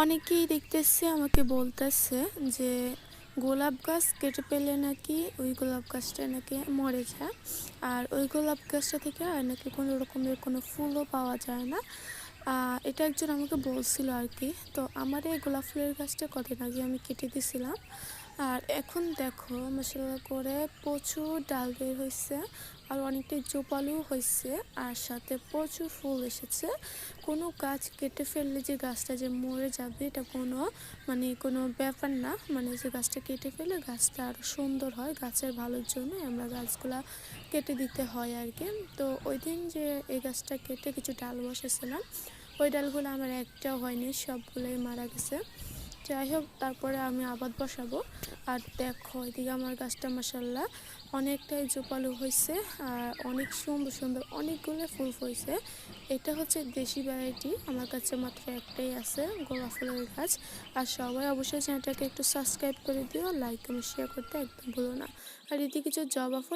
অনেকেই দেখতেছি আমাকে বলতেছে যে গোলাপ গাছ কেটে পেলে নাকি ওই গোলাপ গাছটা নাকি মরে যায়, আর ওই গোলাপ গাছটা থেকে আর নাকি কোনো রকমের কোনো ফুলও পাওয়া যায় না। এটা একজন আমাকে বলছিল আর কি। তো আমার এই গোলাপ ফুলের গাছটা কদিন আগে আমি কেটে দিয়েছিলাম, আর এখন দেখো মাশাআল্লাহ করে প্রচুর ডাল বের হয়েছে, আর অনেকটাই জোপালো হয়েছে, আর সাথে প্রচুর ফুল এসেছে। কোনো গাছ কেটে ফেললে যে গাছটা যে মরে যাবে এটা কোনো ব্যাপার না। মানে যে গাছটা কেটে ফেলে গাছটা আরও সুন্দর হয়, গাছের ভালোর জন্য আমরা গাছগুলা কেটে দিতে হয় আর কি। তো ওই দিন যে এই গাছটা কেটে কিছু ডাল বসেছিলাম, ওই ডালগুলো আমার একটাও হয়নি, সবগুলোই মারা গেছে। যাই হোক, তারপরে আমি আবাদ বসাবো। আর দেখো এদিকে আমার গাছটা মাশাআল্লাহ অনেকটাই জোপালো হয়েছে, আর অনেক সুন্দর সুন্দর অনেকগুলো ফুল হয়েছে। এটা হচ্ছে দেশি ভ্যারাইটি, আমার কাছে মাত্র একটাই আছে গোলাপ ফুলের গাছ। আর সবাই অবশ্যই চ্যানেলটাকে একটু সাবস্ক্রাইব করে দিও, লাইক এবং শেয়ার করতে একদম ভুলো না। আর এদিকে কিছু জবা ফুল